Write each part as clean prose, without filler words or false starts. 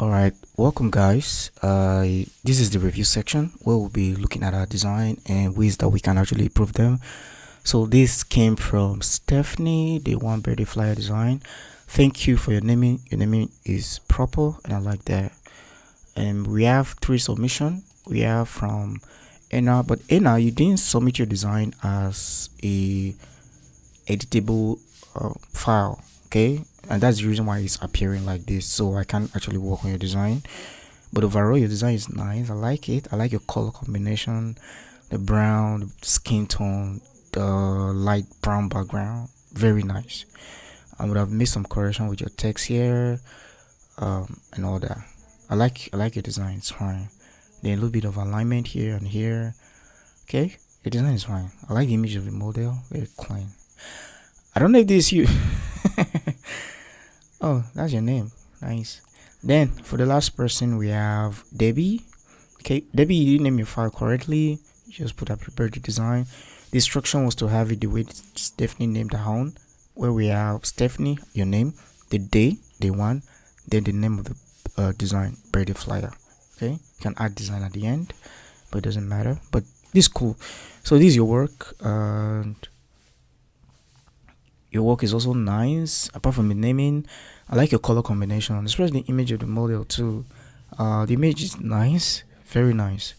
All right, welcome guys. This is the review section where we'll be looking at our design and ways that we can actually improve them. So this came from Stephanie, the one birthday flyer design. Thank you for your naming. Your naming is proper and I like that. And we have three submission. We have from Anna, but Anna, you didn't submit your design as a editable file, okay? And that's the reason why it's appearing like this, so I can't actually work on your design. But overall your design is nice. I like it. I like your color combination, the brown, the skin tone, the light brown background. Very nice. I would have made some correction with your text here, and all that. I like your design. It's fine. Then a little bit of alignment here and here. Okay, your design is fine. I like the image of the model. Very clean. I don't know if this is you. Oh, that's your name. Nice. Then for the last person we have Debbie. Okay, Debbie, you didn't name your file correctly. You just put up prepared the design. The instruction was to have it the way Stephanie named her own. Where we have Stephanie, your name, the day one, then the name of the design, birthday flyer. Okay, you can add design at the end, but it doesn't matter. But this is cool. So this is your work, and your work is also nice. Apart from the naming, I like your color combination, especially the image of the model too. The image is nice, very nice.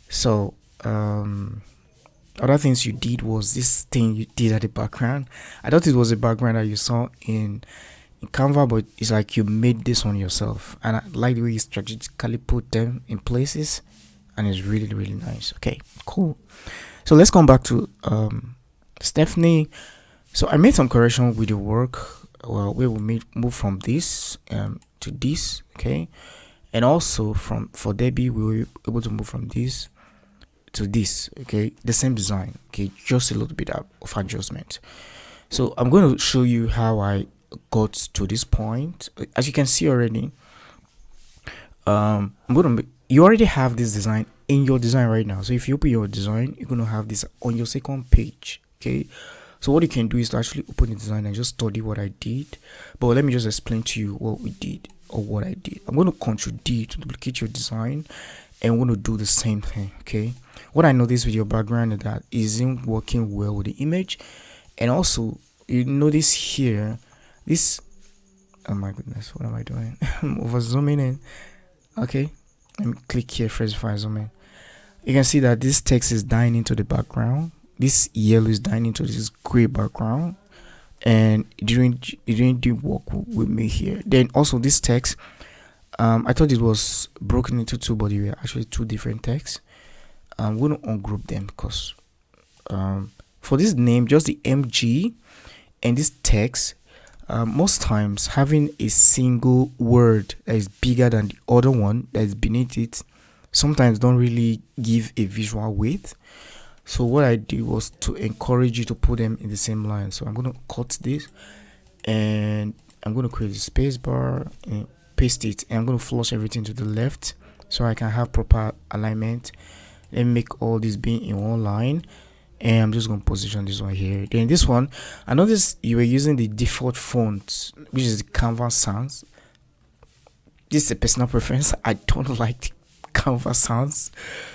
So other things you did was this thing you did at the background. I thought it was a background that you saw in Canva, but it's like you made this one yourself, and I like the way you strategically put them in places, and it's really nice. Okay, cool. So let's come back to Stephanie. So I made some correction with the work. Well, we will move from this to this, okay, and also for Debbie we were able to move from this to this, okay, the same design, okay, just a little bit of adjustment. So I'm going to show you how I got to this point. As you can see already, you already have this design in your design right now. So if you open your design, you're going to have this on your second page, okay. So what you can do is to actually open the design and just study what I did. But let me just explain to you what we did or what I did. I'm going to Ctrl D to duplicate your design, and I'm going to do the same thing, okay. What I noticed with your background is that it isn't working well with the image. And also you notice here this, oh my goodness, what am I doing? I'm over zooming in. Okay, let me click here first before I zoom in. You can see that this text is dying into the background. This yellow is dying into this gray background, and it didn't do work with me here. Then also this text, I thought it was broken into two, but they were actually two different texts. I'm going to ungroup them because for this name, just the MG and this text, most times having a single word that is bigger than the other one that is beneath it sometimes don't really give a visual weight. So what I did was to encourage you to put them in the same line. So I'm going to cut this, and I'm going to create a space bar and paste it, and I'm going to flush everything to the left so I can have proper alignment and make all this be in one line. And I'm just going to position this one here. Then this one, I noticed you were using the default font, which is the Canva Sans. This is a personal preference. I don't like Canva Sans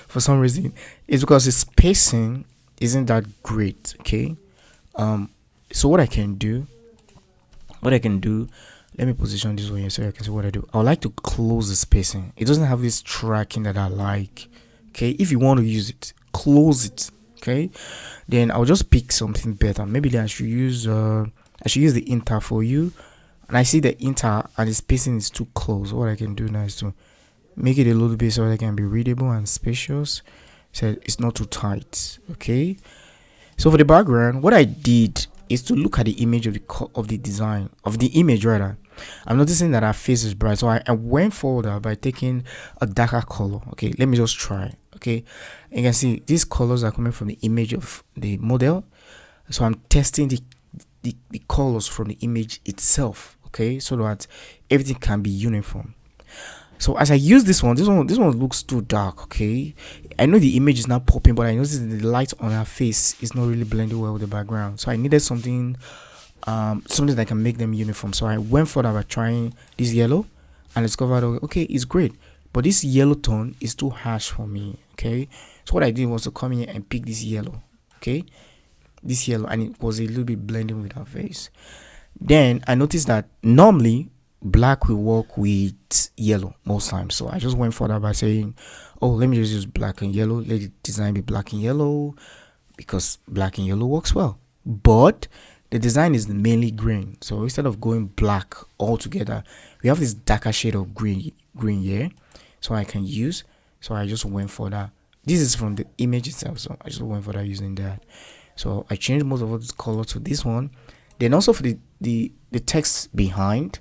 for some reason. It's because the spacing isn't that great, okay. So what I can do, let me position this one here so I can see what I do. I would like to close the spacing. It doesn't have this tracking that I like, okay. If you want to use it, close it, okay. Then I'll just pick something better. Maybe then I should use the inter for you, and I see the inter and the spacing is too close. What I can do now is to make it a little bit so that it can be readable and spacious, so it's not too tight, okay. So for the background, what I did is to look at the image of the design of the image rather. I'm noticing that our face is bright, so I went further by taking a darker color. Okay, let me just try. Okay, you can see these colors are coming from the image of the model, so I'm testing the colors from the image itself, okay, so that everything can be uniform. So as I use this one looks too dark, okay. I know the image is not popping, but I noticed the light on her face is not really blending well with the background, so I needed something that can make them uniform. So I went further by trying this yellow, and discovered, okay, it's great, but this yellow tone is too harsh for me. Okay, so what I did was to come here and pick this yellow. Okay, this yellow, and it was a little bit blending with our face. Then I noticed that normally black will work with yellow most times, so I just went further by saying, oh, let me just use black and yellow, let the design be black and yellow, because black and yellow works well. But the design is mainly green, so instead of going black altogether, we have this darker shade of green here, so I can use. So I just went for that. This is from the image itself, so I just went for that using that. So I changed most of this color to this one. Then also for the text behind,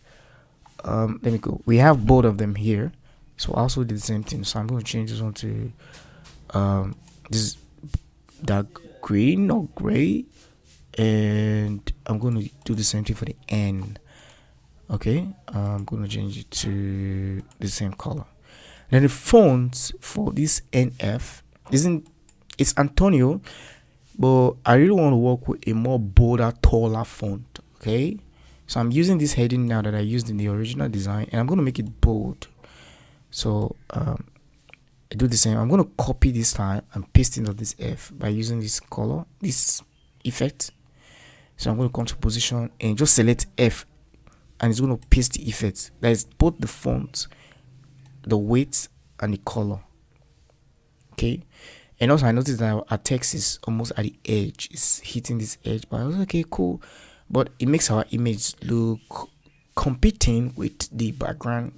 let me go. We have both of them here, so I also did the same thing. So I'm going to change this one to this dark green or gray, and I'm going to do the same thing for the N. Okay, I'm going to change it to the same color. Then the font for this NF it's Antonio, but I really want to work with a more bolder, taller font. Okay, so I'm using this heading now that I used in the original design, and I'm going to make it bold. So I do the same. I'm going to copy this time and paste it on this F by using this color, this effect. So I'm going to come to position and just select F, and it's going to paste the effect. That is both the font, the weight, and the color. Okay, and also I noticed that our text is almost at the edge, it's hitting this edge, but I was okay, cool, but it makes our image look competing with the background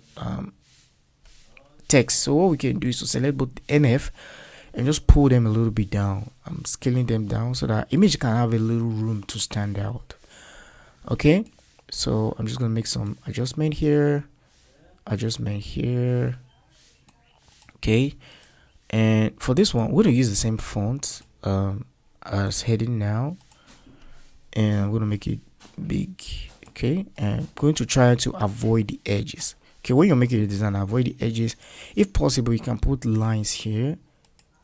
text. So what we can do is to select both NF and just pull them a little bit down. I'm scaling them down so that image can have a little room to stand out. Okay, so I'm just gonna make some adjustment here. Okay, and for this one we're gonna use the same font as heading now, and I'm gonna make it big. Okay, and I'm going to try to avoid the edges. Okay, when you're making your design, avoid the edges. If possible, you can put lines here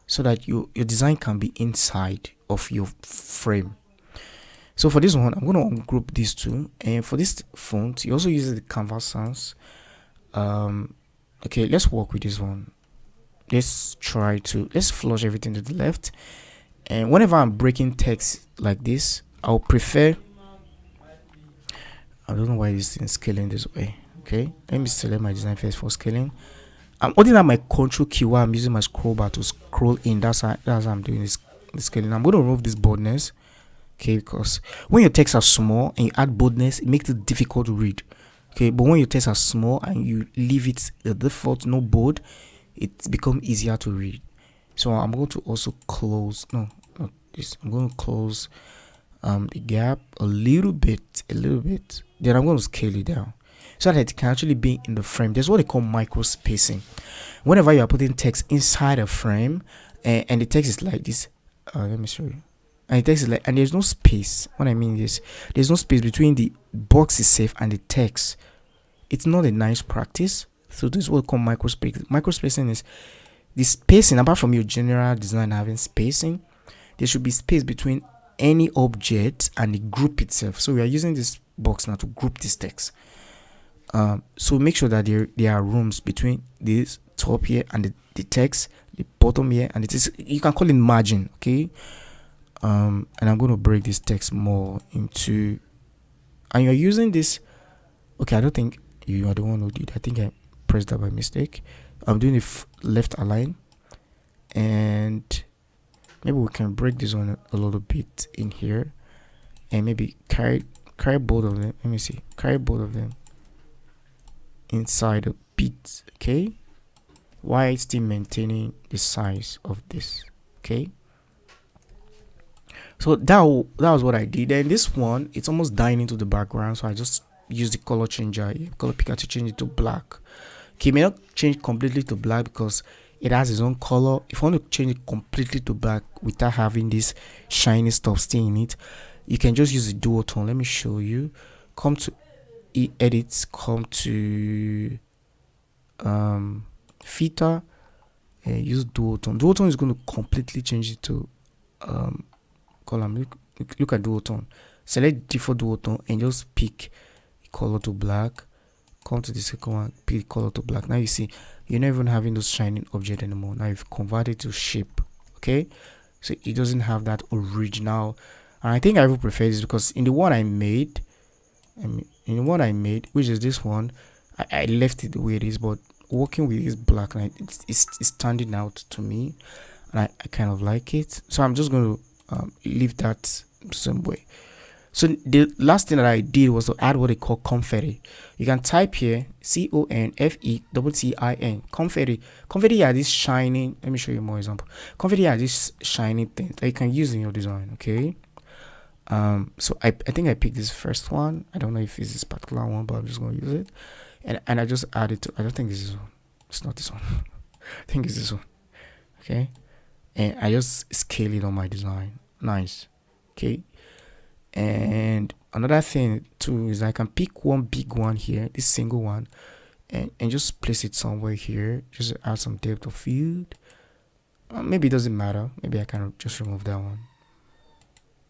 so that your design can be inside of your frame. So for this one, I'm going to ungroup these two, and for this font you also use the canvas sans. Okay, let's work with this one. Let's flush everything to the left, and whenever I'm breaking text like this, I'll prefer, I don't know why this thing is scaling this way. Okay, let me select my design first for scaling. I'm holding out my control key while I'm using my scroll bar to scroll in. That's how I'm doing this scaling. I'm going to remove this boldness. Okay, because when your texts are small and you add boldness, it makes it difficult to read. Okay, but when your texts are small and you leave it the default no bold, it's become easier to read. So I'm going to also close, no, not this. I'm going to close the gap a little bit. Then I'm going to scale it down so that it can actually be in the frame. There's what they call micro spacing. Whenever you are putting text inside a frame and the text is like this, let me show you. And the text is like, and there's no space. What I mean is, there's no space between the box itself and the text. It's not a nice practice. So this is what we call micro spacing. Micro spacing is the spacing. Apart from your general design having spacing, there should be space between any object and the group itself. So we are using this box now to group this text. So make sure that there are rooms between this top here and the text, the bottom here, and it is, you can call it margin. Okay, and I'm going to break this text more into, and you're using this. Okay, I don't think you are the one who did. I think I pressed that by mistake. I'm doing the left align, and maybe we can break this one a little bit in here, and maybe carry both of them. Let me see, carry both of them inside a bit. Okay, while still maintaining the size of this. Okay, so that was what I did. And this one, it's almost dying into the background, so I just use the color changer, color picker, to change it to black. Okay, it may not change completely to black because it has its own color. If you want to change it completely to black without having this shiny stuff staying in it, you can just use the dual tone. Let me show you. Come to edit, come to filter, and use dual tone. Dual tone is going to completely change it to column. Look at dual tone. Select default dual tone and just pick color to black, come to the second one, pick color to black. Now you see you're not even having those shining object anymore. Now you've converted to shape. Okay, so it doesn't have that original. And I think I would prefer this because in the one I made, which is this one, I left it the way it is, but working with this black line, it's standing out to me, and I kind of like it. So I'm just going to leave that same way. So the last thing that I did was to add what they call confetti. You can type here CONFETTIN, confetti. Confetti are this shining. Let me show you more example. Confetti are this shining thing that you can use in your design. Okay. So I think I picked this first one. I don't know if it's this particular one, but I'm just going to use it, and I just add it to. I don't think this is one. It's not this one. I think it's this one. Okay, and I just scale it on my design. Nice. Okay. And another thing too is I can pick one big one here, this single one, and just place it somewhere here, just add some depth of field. Maybe it doesn't matter. Maybe I can just remove that one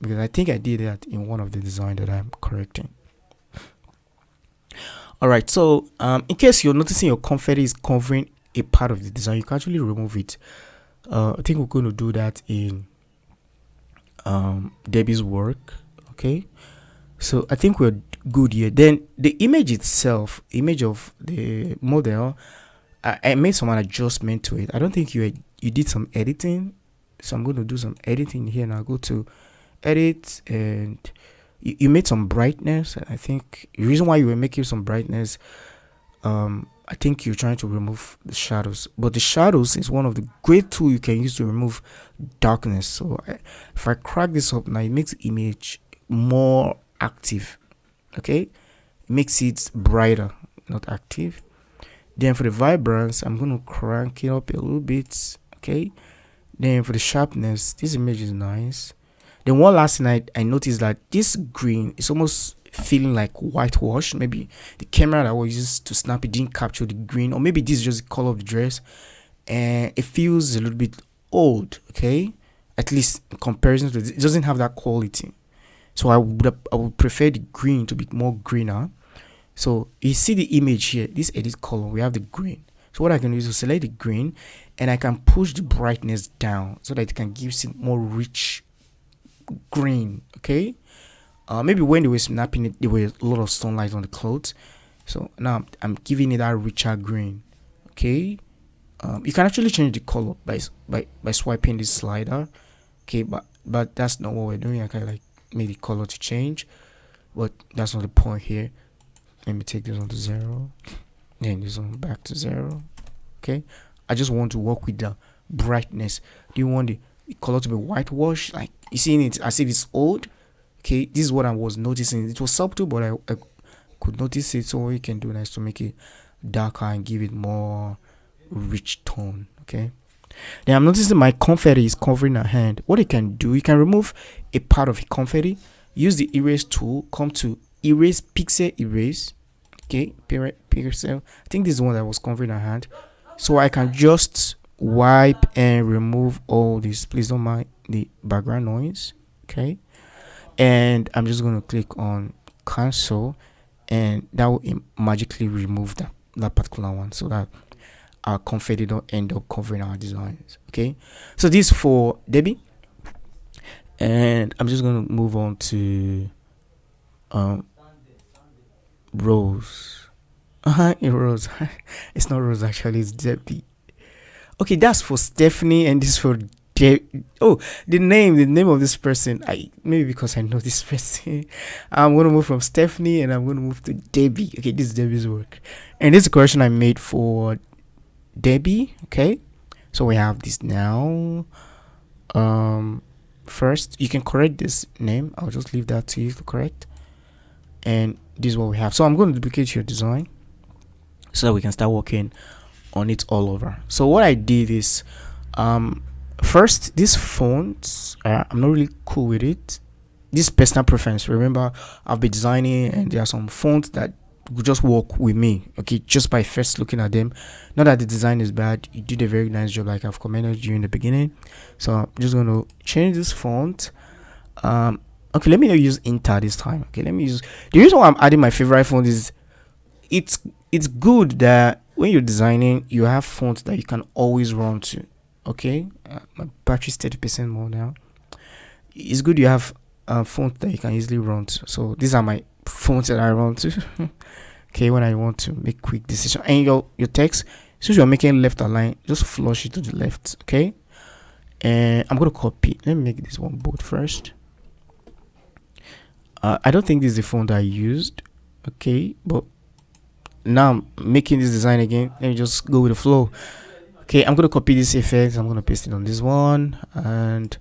because I think I did that in one of the design that I'm correcting. All right, so in case you're noticing your confetti is covering a part of the design, you can actually remove it. I think we're going to do that in Debbie's work. Okay, so I think we're good here. Then the image itself, image of the model, I made some adjustment to it. I don't think you did some editing, so I'm going to do some editing here. Now go to edit, and you made some brightness. I think the reason why you were making some brightness, I think you're trying to remove the shadows, but the shadows is one of the great tools you can use to remove darkness. So if I crack this up now, it makes the image more active. Okay, it makes it brighter, not active. Then for the vibrance, I'm going to crank it up a little bit. Okay, then for the sharpness, this image is nice. Then one last thing I noticed that this green is almost feeling like whitewash. Maybe the camera that was used to snap it didn't capture the green, or maybe this is just the color of the dress and it feels a little bit old. Okay, at least in comparison to this, it doesn't have that quality. So I would prefer the green to be more greener. So you see the image here, this edit color, we have the green. So what I can do is to select the green, and I can push the brightness down so that it can give it more rich green. Okay, maybe when they were snapping it, there were a lot of sunlight on the clothes. So now I'm giving it that richer green. Okay, you can actually change the color by swiping this slider. Okay, but that's not what we're doing. I kind of like made the color to change, but that's not the point here. Let me take this one to 0, then this one back to 0. Okay, I just want to work with the brightness. Do you want the color to be whitewash, like you seeing it as if it's old? Okay, this is what I was noticing. It was subtle, but I could notice it. So what you can do now is to make it darker and give it more rich tone. Okay, then I'm noticing my confetti is covering her hand. What you can do, you can remove a part of the confetti, use the erase tool, come to erase, pixel erase. Okay, pixel. I think this is the one that was covering her hand. So I can just wipe and remove all this. Please don't mind the background noise. Okay, and I'm just going to click on cancel, and that will magically remove that particular one, so that our confetti don't end up covering our designs. Okay, so this for Debbie, and I'm just going to move on to Rose. Rose. It's not Rose, actually, it's Debbie. Okay, that's for Stephanie, and this for the name of this person. Maybe because I know this person, I'm gonna move from Stephanie and I'm gonna move to Debbie. Okay, this is Debbie's work, and this is a correction I made for Debbie. Okay, so we have this now. First you can correct this name. I'll just leave that to you to correct, and this is what we have. So I'm going to duplicate your design so that we can start working on it all over. So what I did is first, these fonts, I'm not really cool with it. This personal preference. Remember, I've been designing and there are some fonts that will just work with me, okay, just by first looking at them. Not that the design is bad, you did a very nice job, like I've commented you in the beginning. So I'm just going to change this font. Okay, let me not use Inter this time. Okay, let me use, the reason why I'm adding my favorite font is it's it's good that when you're designing, you have fonts that you can always run to. Okay, my battery's 30% more now. It's good you have a font that you can easily run to. So these are my fonts that I run to. Okay, when I want to make quick decision, and your text, since you're making left align, just flush it to the left. Okay, and I'm gonna copy. Let me make this one bold first. I don't think this is the font I used. Okay, but now I'm making this design again. Let me just go with the flow. Okay, I'm gonna copy this effect. I'm gonna paste it on this one. And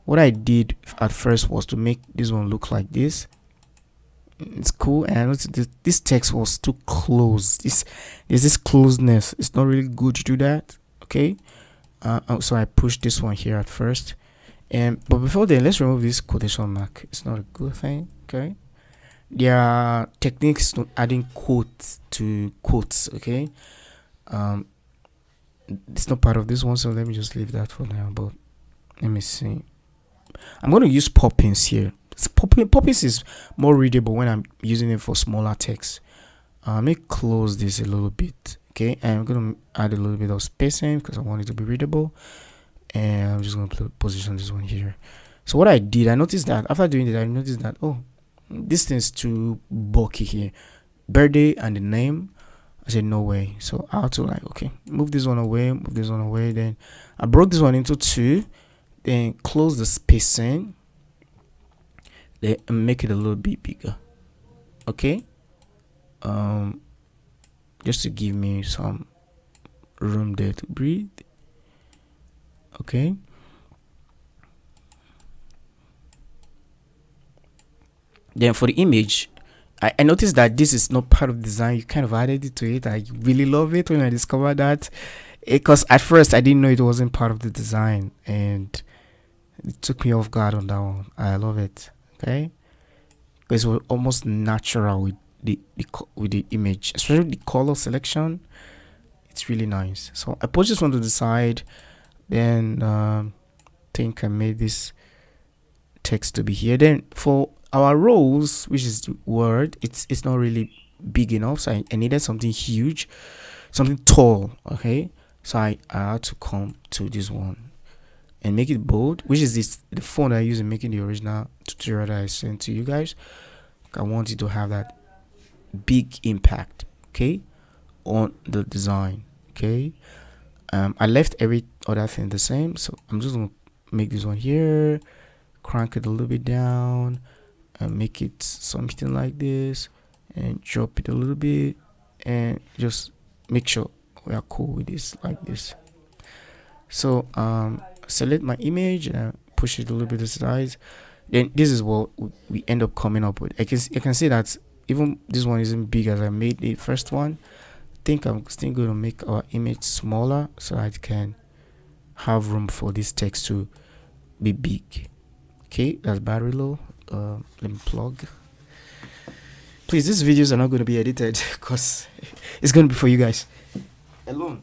what I did at first was to make this one look like this. It's cool, and this text was too close. There's this closeness. It's not really good to do that. Okay, so I pushed this one here at first. But before then, let's remove this quotation mark. It's not a good thing. Okay, there are techniques to adding quotes to quotes. Okay, it's not part of this one, so let me just leave that for now. But let me see. I'm going to use poppins here. Poppins is more readable when I'm using it for smaller text. Let me close this a little bit. Okay, and I'm going to add a little bit of spacing because I want it to be readable. And I'm just going to position this one here. So what I did, I noticed that after doing that, I noticed that, oh, this thing's too bulky here. Birthday and the name. I said no way. So I had to like, okay, move this one away, move this one away. Then I broke this one into two. Then close the spacing. Then make it a little bit bigger. Okay. Just to give me some room there to breathe. Okay. Then for the image, I noticed that this is not part of the design. You kind of added it to it. I really love it when I discovered that, because at first I didn't know it wasn't part of the design, and it took me off guard on that one. I love it. Okay, because it was almost natural with the image, especially the color selection. It's really nice. So I put this one to the side. Then think I made this text to be here. Then for our rows, which is the word, it's not really big enough, so I needed something huge, something tall. Okay, so I had to come to this one and make it bold, which is the font I use in making the original tutorial that I sent to you guys. I want it to have that big impact, okay, on the design. Okay, I left every other thing the same, so I'm just gonna make this one here, crank it a little bit down, and make it something like this, and drop it a little bit, and just make sure we are cool with this like this. So select my image and push it a little bit to the size. Then this is what we end up coming up with. I can see that even this one isn't big as I made the first one. I think I'm still going to make our image smaller so I can have room for this text to be big. Okay, that's battery low. Let me plug. Please, these videos are not going to be edited because it's going to be for you guys alone.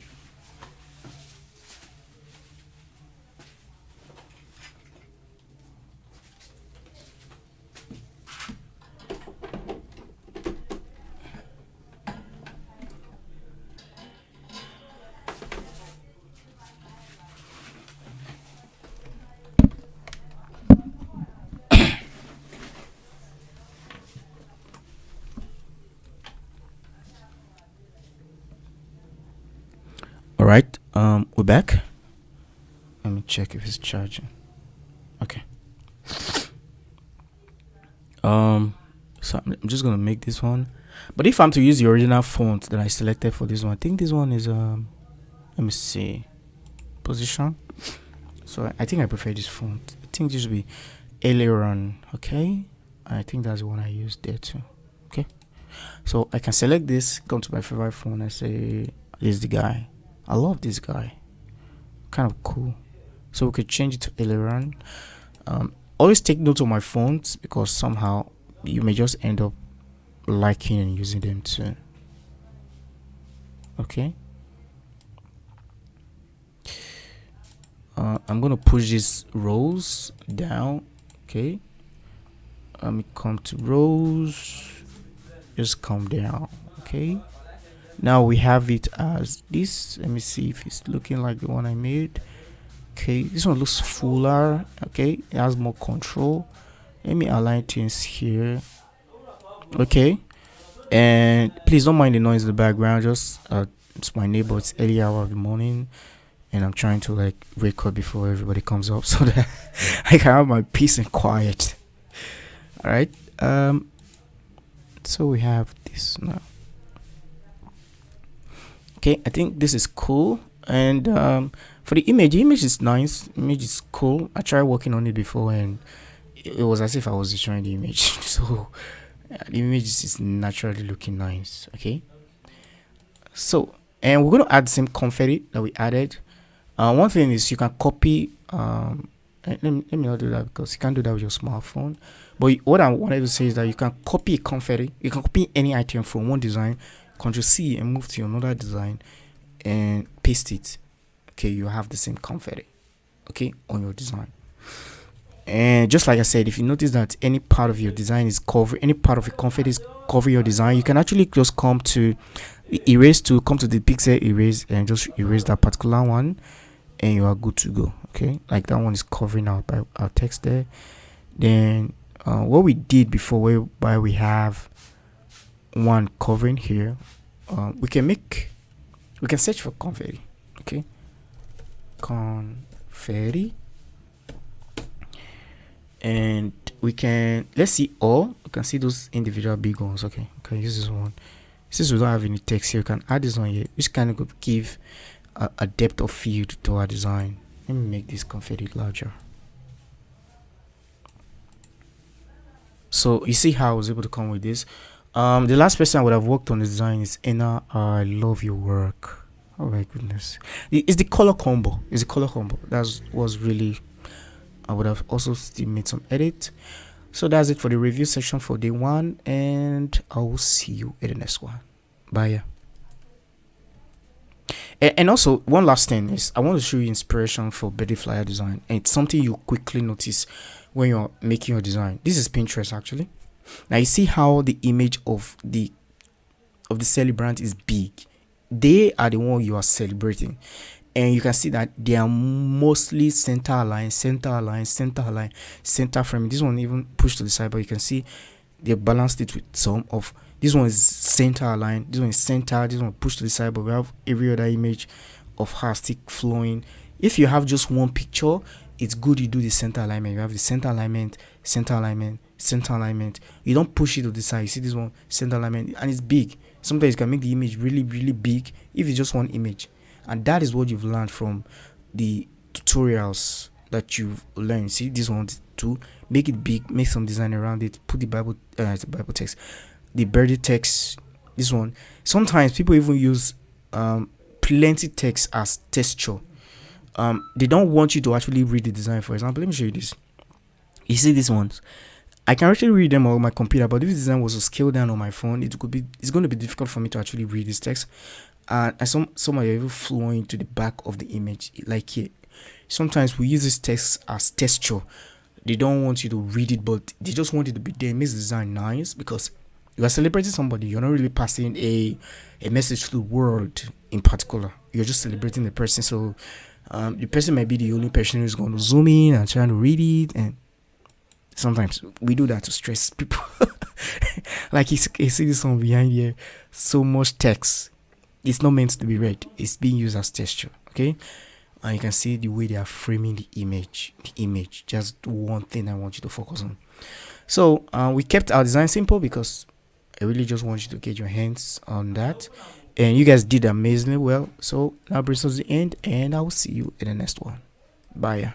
All right, we're back. Let me check if it's charging. Okay. So I'm just gonna make this one, but if I'm to use the original font that I selected for this one, I think this one is let me see, position. So I think I prefer this font. I think this should be aileron. Okay, I think that's the one I used there too. Okay, so I can select this, come to my favorite font, and say this is the guy. I love this guy, kind of cool. So we could change it to aileron. Always take note of my fonts because somehow you may just end up liking and using them too. Okay, I'm gonna push these rows down. Okay, let me come to rows, just come down. Okay, Now we have it as this. Let me see if it's looking like the one I made. Okay, this one looks fuller. Okay, it has more control. Let me align things here. Okay, and please don't mind the noise in the background. Just it's my neighbor. It's early hour of the morning, and I'm trying to like record before everybody comes up so that I can have my peace and quiet. All right. So we have this now. Okay, I think this is cool. And for the image is nice. Image is cool. I tried working on it before, and it was as if I was destroying the image. So the image is naturally looking nice. Okay. So, and we're gonna add the same confetti that we added. One thing is you can copy. Let me not do that because you can't do that with your smartphone. But what I wanted to say is that you can copy a confetti. You can copy any item from one design, Ctrl C, and move to another design and paste it. Okay, you have the same confetti. Okay, on your design. And just like I said, if you notice that any part of your design is covered, any part of your confetti is covering your design, you can actually just come to erase to come to the pixel erase and just erase that particular one, and you are good to go. Okay, like that one is covering our text there. Then what we did before, whereby we have one covering here, we can search for confetti. Okay, confetti, and we can, let's see all. You can see those individual big ones. Okay, use this one. Since we don't have any text here, you can add this one here, which kind of give a depth of field to our design. Let me make this confetti larger. So you see how I was able to come with this. The last person I would have worked on the design is Anna. I love your work. Oh my goodness. It's the color combo. That was really, I would have also still made some edit. So that's it for the review section for day one, and I will see you in the next one. Bye. And also, one last thing is I want to show you inspiration for birthday flyer design, and it's something you quickly notice when you're making your design. This is Pinterest actually. Now you see how the image of the celebrant is big. They are the one you are celebrating, and you can see that they are mostly center align, center frame. This one even pushed to the side, but you can see they balanced it with some of. This one is center aligned, this one is center, this one pushed to the side, but we have every other image of her stick flowing. If you have just one picture, it's good you do the center alignment. You have the center alignment, center alignment, center alignment. You don't push it to the side. You see this one, center alignment, and it's big. Sometimes you can make the image really, really big if it's just one image. And that is what you've learned from the tutorials that you've learned. See this one, to make it big, make some design around it, put the Bible text, the birthday text. This one, sometimes people even use plenty text as texture. They don't want you to actually read the design. For example, let me show you this. You see these ones, I can actually read them on my computer, but if the design was to scale down on my phone, it's going to be difficult for me to actually read this text. And some are even flowing to the back of the image, like here. Sometimes we use this text as texture. They don't want you to read it, but they just want it to be there. It makes the design nice because you are celebrating somebody. You're not really passing a message to the world in particular. You're just celebrating the person. So the person might be the only person who's going to zoom in and trying to read it, and sometimes we do that to stress people. Like you see this one behind here, so much text. It's not meant to be read. It's being used as texture. Okay, and you can see the way they are framing the image. Just one thing I want you to focus on. So we kept our design simple because I really just want you to get your hands on that, and you guys did amazingly well. So that brings us to the end, and I will see you in the next one. Bye.